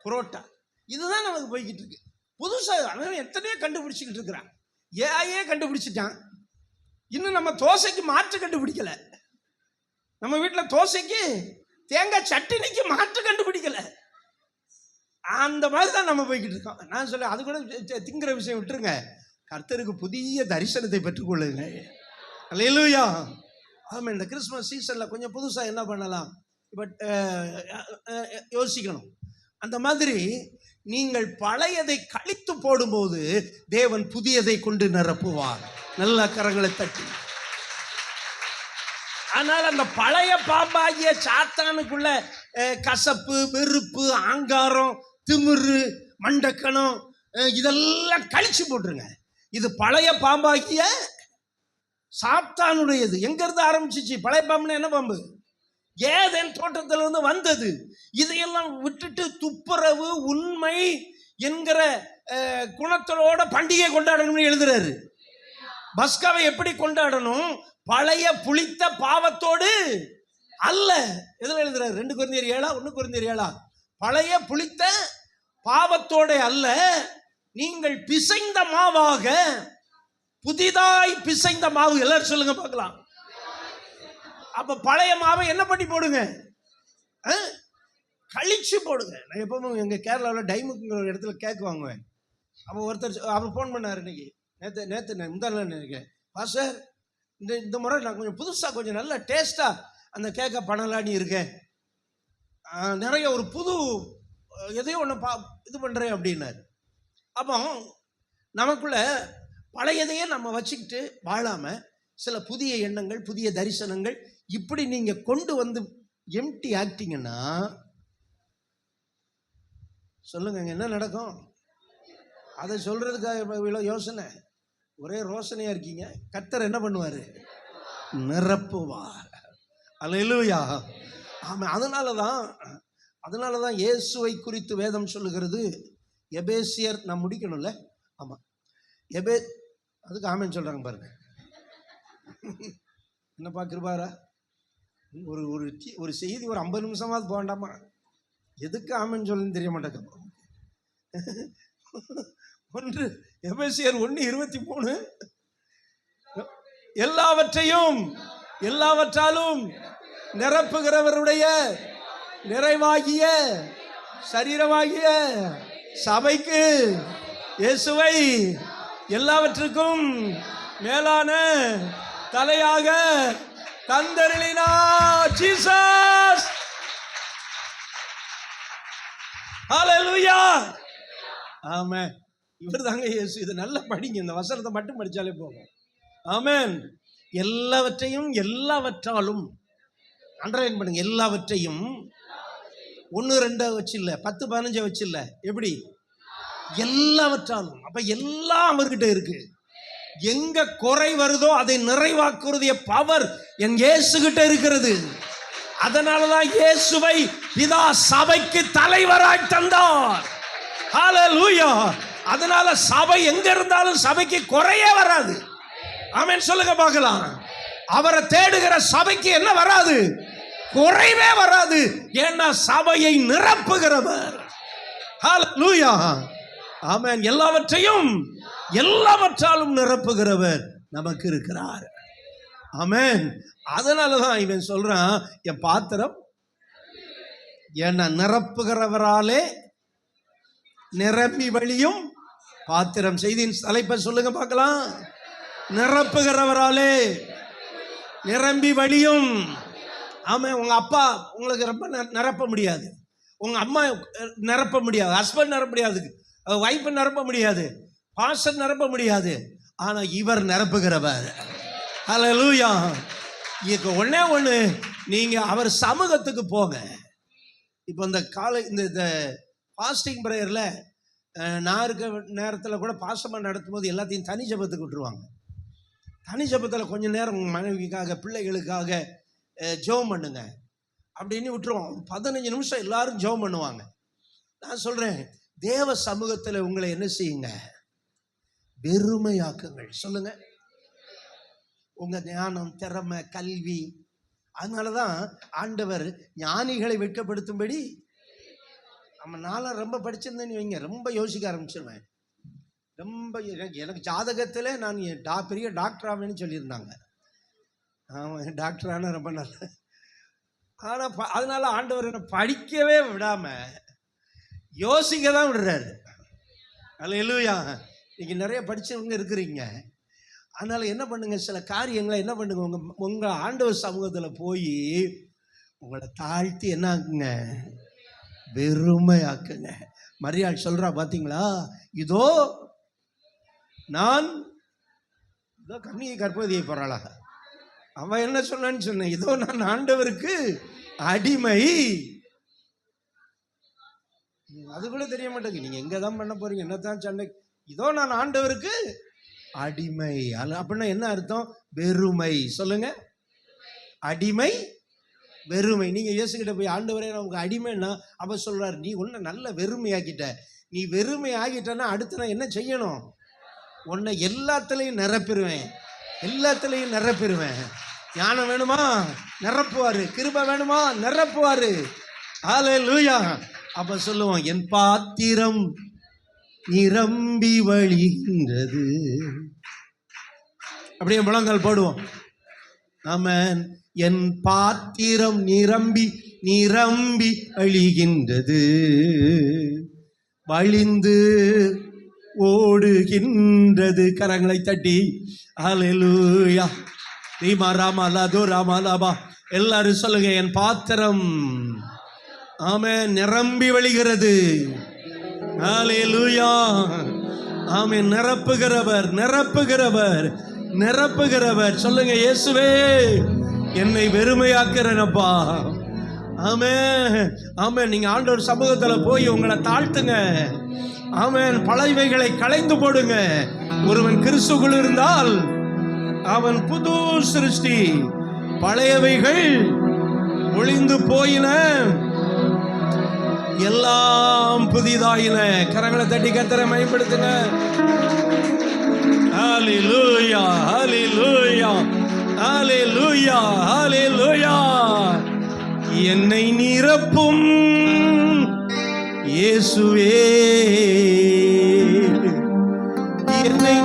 புரோட்டா. இதுதான் நமக்கு போய்கிட்டு இருக்கு. புதுசாக அவன் எத்தனையோ கண்டுபிடிச்சிக்கிட்டு இருக்கிறான். ஏஐயே கண்டுபிடிச்சிட்டான். இன்னும் நம்ம தோசைக்கு மாற்று கண்டுபிடிக்கல. நம்ம வீட்டில் தோசைக்கு தேங்காய் சட்னிக்கு மாற்று கண்டுபிடிக்கல. அந்த மாதிரி தான் நம்ம போய்கிட்டு இருக்கோம். நான் சொல்ல, அது கூட திங்கிற விஷயம் விட்டுருங்க. கர்த்தருக்கு புதிய தரிசனத்தை பெற்றுக்கொள்ளுங்க. அல்லேலூயா. ஆமாம், இந்த கிறிஸ்மஸ் சீசனில் கொஞ்சம் புதுசாக என்ன பண்ணலாம், பட் யோசிக்கணும். அந்த மாதிரி நீங்கள் பழையதை கழித்து போடும்போது தேவன் புதியதை கொண்டு நிரப்புவார். நல்ல கரங்களை தட்டி. ஆனால் அந்த பழைய பாம்பாகிய சாத்தானுக்குள்ள கசப்பு, வெறுப்பு, ஆங்காரம், திமிரு, மண்டக்கணம் இதெல்லாம் கழிச்சு போட்டுருங்க. இது பழைய பாம்பாகிய சாத்தானுடையது. எங்கிருந்து ஆரம்பிச்சிச்சு? பழைய பாம்புனா என்ன பாம்பு? ஏதேன் தோட்டத்தில் வந்தது. இதையெல்லாம் விட்டுட்டு துப்புரவு, உண்மை என்கிற குணத்தோட பண்டிகை கொண்டாடணும்னு எழுதுறாரு. பஸ்காவை எப்படி கொண்டாடணும்? பழைய புளித்த பாவத்தோடு அல்ல. எதில் எழுதுறாரு? 2 கொரிந்தியர் 7 1 கொரிந்தியர் 7. பழைய புளித்த பாவத்தோட அல்ல, நீங்கள் பிசைந்த மாவாக, புதிதாய் பிசைந்த மாவு. எல்லாரும் சொல்லுங்க பார்க்கலாம். அப்ப பழைய மாவை என்ன பண்ணி போடுங்க? கழிச்சு போடுங்க. நான் எப்பவும் எங்க கேரளாவில் டைமுக்குங்கிற ஒரு இடத்துல கேக் வாங்குவேன். அப்போ ஒருத்தர் அவர் ஃபோன் பண்ணார் இன்னைக்கு, நேற்று முந்தாள் நினைக்கிறேன், பாஸ்டர் இந்த முறை நான் கொஞ்சம் புதுசாக கொஞ்சம் நல்ல டேஸ்ட்டாக அந்த கேக்கை பண்ணலான்னு இருக்கேன், நிறைய ஒரு புது எதையோ ஒன்று இது பண்ணுறேன் அப்படின்னாரு. அப்போ நமக்குள்ள பழையதையே நம்ம வச்சுக்கிட்டு வாழாமல் சில புதிய எண்ணங்கள், புதிய தரிசனங்கள் இப்படி நீங்கள் கொண்டு வந்து எம்டி ஆக்டிங்கன்னா சொல்லுங்க, என்ன நடக்கும்? அதை சொல்கிறதுக்காக இவ்வளோ யோசனை, ஒரே ரோசனையாக இருக்கீங்க. கர்த்தர் என்ன பண்ணுவார்? நிரப்புவார். அல்லேலூயா. ஆமாம். அதனால தான் இயேசுவை குறித்து வேதம் சொல்லுகிறது. எபேசியர், நான் முடிக்கணும்ல, ஆமாம், அதுக்கு ஆமென் சொல்கிறாங்க பாருங்க. என்னப்பா கிருபாரா, ஒரு செய்தி ஒரு 50 நிமிஷமாவது போகண்டாமா? எதுக்கு ஆமென் சொல்லுன்னு தெரிய மாட்டேங்க. எபேசியர் 1:23, எல்லாவற்றாலும் நிரப்புகிறவருடைய நிறைவாகிய சரீரமாகிய சபைக்கு இயேசுவை எல்லாவற்றுக்கும் மேலான தலையாக தந்தருளினார். ஜீசஸ். ஹல்லேலூயா. ஆமென். இவர் தாங்க இயேசு. இதை நல்லா படிங்க, இந்த வசனத்தை மட்டும் படித்தாலே போகும். ஆமென். எல்லாவற்றாலும் அண்டர்லைன் பண்ணுங்க. எல்லாவற்றையும் 1 2 வச்சு இல்லை, 10 15 வச்சு இல்லை, எப்படி? எல்லாவற்றாலும். அப்ப எல்லாம் அவர்கிட்ட இருக்கு. எங்க குறை வருதோ அதை நிறைவாக்குறதுடைய பவர் என் இயேசுகிட்ட இருக்கிறது. அதனாலதான் இயேசுவை பிதா சபைக்கு தலைவராய் தந்தார். ஹல்லேலூயா. அதனால சபை எங்க இருந்தாலும் சபைக்கு குறையே வராது. ஆமென் சொல்லுங்க பார்க்கலாம். அவரை தேடுகிற சபைக்கு என்ன வராது? குறைவே வராது. ஏன்னா சபையை நிரப்புகிறவர். ஹல்லேலூயா. ஆமென். எல்லாவற்றாலும் நிரப்புகிறவர் நமக்கு இருக்கிறார். ஆமென். அதனாலதான் இவன் சொல்றான், என் பாத்திரம் என்ன நிரப்புகிறவராலே நிரம்பி வழியும் பாத்திரம். செய்தியின் தலைப்பை சொல்லுங்க பார்க்கலாம். நிரப்புகிறவராலே நிரம்பி வழியும். ஆமா, உங்க அப்பா உங்களுக்கு ரொம்ப நிரப்ப முடியாது, உங்க அம்மா நிரப்ப முடியாது, ஹஸ்பண்ட் நிரப்ப முடியாது, வைஃப் நிரப்ப முடியாது, பாஸ்டர் நிரப்ப முடியாது. ஆனா இவர் நிரப்புகிறவர். ஹல்லேலூயா. இதுக்கு ஒண்ணு, நீங்க அவர் சமூகத்துக்கு போங்க. இப்போ இந்த ஃபாஸ்டிங் ப்ரேயர்ல நான் இருக்க நேரத்தில் கூட பாசமாக நடத்தும் போது எல்லாத்தையும் தனி ஜபத்துக்கு விட்டுருவாங்க. தனி ஜபத்தில் கொஞ்சம் நேரம் மனைவிக்காக, பிள்ளைகளுக்காக ஜெபம் பண்ணுங்க அப்படின்னு விட்டுருவோம். 15 நிமிஷம் எல்லாரும் ஜெபம் பண்ணுவாங்க. நான் சொல்றேன், தேவ சமூகத்தில் உங்களை என்ன செய்யுங்க? வெறுமையாக்குங்கள். சொல்லுங்க. உங்க ஞானம், திறமை, கல்வி. அதனாலதான் ஆண்டவர் ஞானிகளை வெட்கப்படுத்தும்படி. நம்ம நாளாக ரொம்ப படிச்சிருந்தேன்னு வைங்க, ரொம்ப யோசிக்க ஆரம்பிச்சிருவேன். ரொம்ப எனக்கு ஜாதகத்தில் நான் பெரிய டாக்டர் ஆவேன்னு சொல்லியிருந்தாங்க. ஆமாம், டாக்டர் ஆனால் ரொம்ப நல்ல. ஆனால் அதனால ஆண்டவர் என்னை படிக்கவே விடாமல் யோசிக்க தான் விடுறாரு. அல்லேலூயா. இன்னைக்கு நிறைய படித்தவங்க இருக்கிறீங்க, அதனால என்ன பண்ணுங்க, சில காரியங்களை என்ன பண்ணுங்க, உங்க ஆண்டவர் சமூகத்தில் போய் உங்களை தாழ்த்தி என்ன ஆக்குங்க, வெறுமையாக்குங்க. மரியாள் சொல்றா பார்த்தீங்களா, இதோ நான் இதோ கன்னிகை கர்ப்பவதியை போறாளா, அவன் என்ன சொன்னான்னு சொன்ன, இதோ நான் ஆண்டவருக்கு அடிமை. அது கூட தெரிய மாட்டேங்குது, நீங்க எங்க தான் பண்ண போறீங்க, என்னத்தான் சண்டை. இதோ நான் ஆண்டவருக்கு அடிமை. அப்படின்னா என்ன அர்த்தம்? வெறுமை. சொல்லுங்க, அடிமை, வெறுமை. நீங்க இயேசுகிட்ட போய் ஆண்டவரே நமக்கு அடிமைன்னா அப்ப சொல்றாரு, நீ உன்னை நல்ல வெறுமையாக்கிட்ட. நீ வெறுமை ஆகிட்டன்னா அடுத்து நான் என்ன செய்யணும்? உன்னை எல்லாத்துலேயும் நிரப்பிடுவேன், எல்லாத்துலேயும் நிரப்பிடுவேன். ஞானம் வேணுமா? நிரப்புவாரு. கிருபை வேணுமா? நிரப்புவாரு. ஹல்லேலூயா. அப்ப சொல்லுவோம், என் பாத்திரம் நிரம்பி வழிகின்றது. அப்படியே முழங்கால் போடுவோம். ஆமென். என் பாத்திரம் நிரம்பி நிரம்பி வழிகின்றது, வழிந்து ஓடுகின்றது. கரங்களை தட்டி ஹல்லேலூயா. ரீமா ராமா லது ராமா லாபா. எல்லாரும் சொல்லுங்க, என் பாத்திரம் ஆமென் நிரம்பி வழிகிறது. ஹல்லேலூயா. ஆமென். நிரப்புகிறவர், நிரப்புகிறவர், நிரப்புகிறவர். சொல்லுங்க, இயேசுவே என்னை வெறுமையாக்குறேனப்பா. ஆமென், ஆமென். நீங்க ஆண்டவர் சமூகத்துல போய் உங்களை தாழ்த்துங்க. ஆமென். பழையவைகளை களைந்து போடுங்க. ஒருவன் கிறிஸ்துவுக்குள் இருந்தால் அவன் புது சிருஷ்டி, பழையவைகள் ஒளிந்து போயின, எல்லாம் புதிதாயின. கரங்களை தட்டி கர்த்தரை மகிமைப்படுத்துங்க. ஹல்லேலூயா, ஹல்லேலூயா, ஹல்லேலூயா, ஹல்லேலூயா. என்னை நிரப்பும் இயேசுவே, என்னை